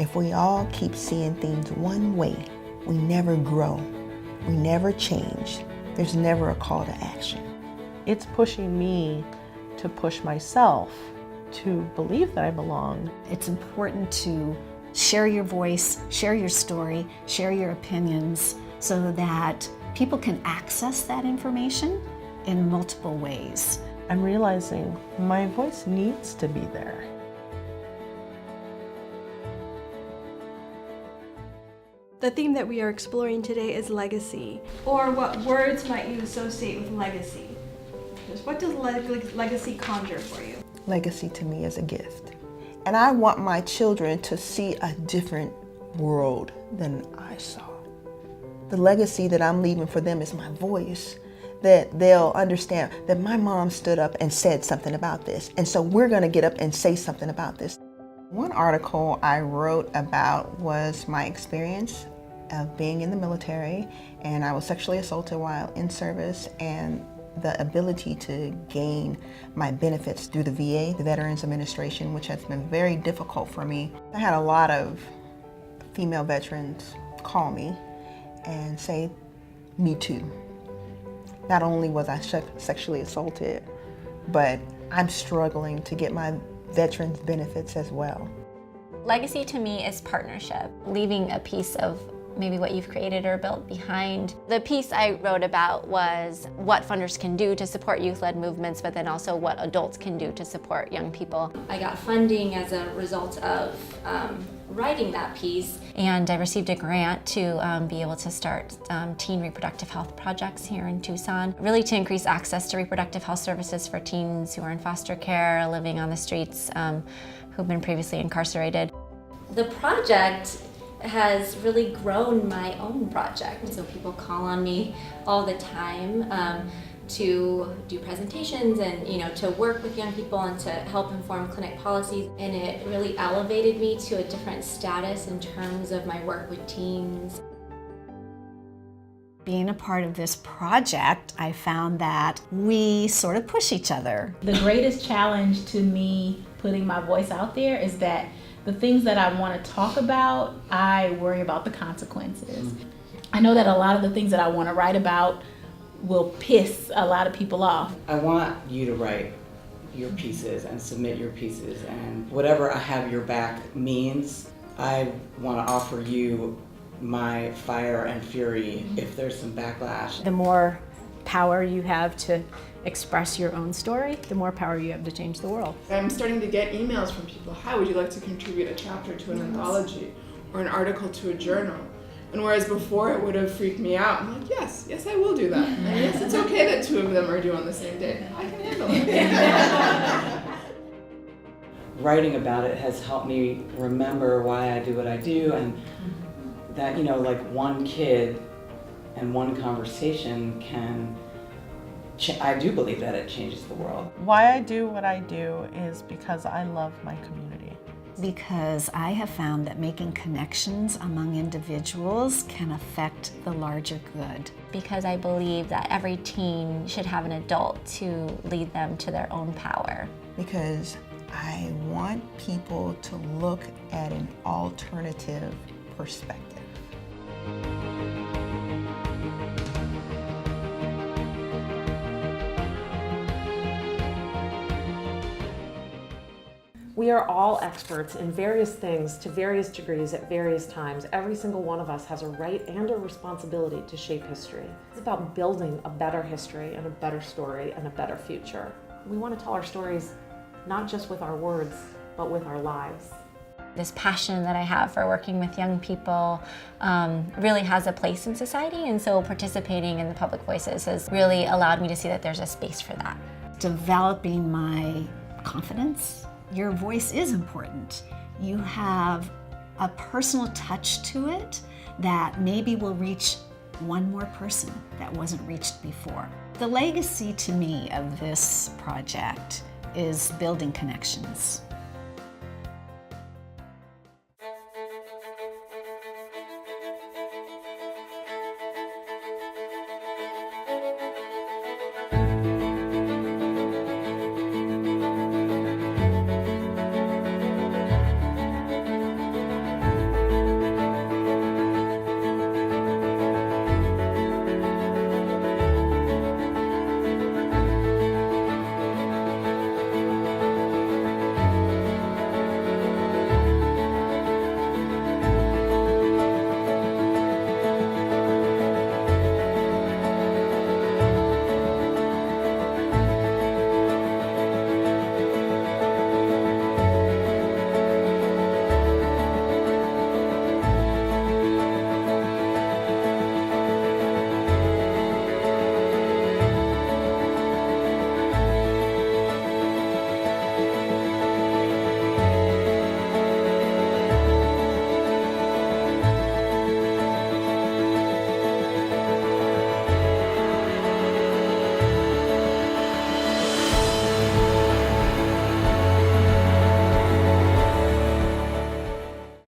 If we all keep seeing things one way, we never grow, we never change, there's never a call to action. It's pushing me to push myself to believe that I belong. It's important to share your voice, share your story, share your opinions so that people can access that information in multiple ways. I'm realizing my voice needs to be there. The theme that we are exploring today is legacy, or what words might you associate with legacy? Just what does legacy conjure for you? Legacy to me is a gift. And I want my children to see a different world than I saw. The legacy that I'm leaving for them is my voice, that they'll understand that my mom stood up and said something about this. And so we're gonna get up and say something about this. One article I wrote about was my experience of being in the military, and I was sexually assaulted while in service, and the ability to gain my benefits through the VA, the Veterans Administration, which has been very difficult for me. I had a lot of female veterans call me and say, me too. Not only was I sexually assaulted, but I'm struggling to get my veterans benefits as well. Legacy to me is partnership, leaving a piece of maybe what you've created or built behind. The piece I wrote about was what funders can do to support youth-led movements, but then also what adults can do to support young people. I got funding as a result of writing that piece. And I received a grant to be able to start teen reproductive health projects here in Tucson, really to increase access to reproductive health services for teens who are in foster care, living on the streets, who've been previously incarcerated. The project has really grown my own project. So people call on me all the time to do presentations and to work with young people and to help inform clinic policies. And it really elevated me to a different status in terms of my work with teens. Being a part of this project, I found that we sort of push each other. The greatest challenge to me putting my voice out there is that the things that I want to talk about, I worry about the consequences. I know that a lot of the things that I want to write about will piss a lot of people off. I want you to write your pieces and submit your pieces, and whatever I have your back means, I want to offer you my fire and fury if there's some backlash. The more power you have to express your own story, the more power you have to change the world. I'm starting to get emails from people, hi, would you like to contribute a chapter to an anthology or an article to a journal? And whereas before it would have freaked me out, I'm like, yes, I will do that. And yes, it's okay that two of them are due on the same day. I can handle it. Writing about it has helped me remember why I do what I do, and that, like one kid and one conversation can, I do believe that it changes the world. Why I do what I do is because I love my community. Because I have found that making connections among individuals can affect the larger good. Because I believe that every teen should have an adult to lead them to their own power. Because I want people to look at an alternative perspective. We are all experts in various things to various degrees at various times. Every single one of us has a right and a responsibility to shape history. It's about building a better history and a better story and a better future. We want to tell our stories not just with our words, but with our lives. This passion that I have for working with young people really has a place in society, and so participating in the Public Voices has really allowed me to see that there's a space for that. Developing my confidence. Your voice is important. You have a personal touch to it that maybe will reach one more person that wasn't reached before. The legacy to me of this project is building connections.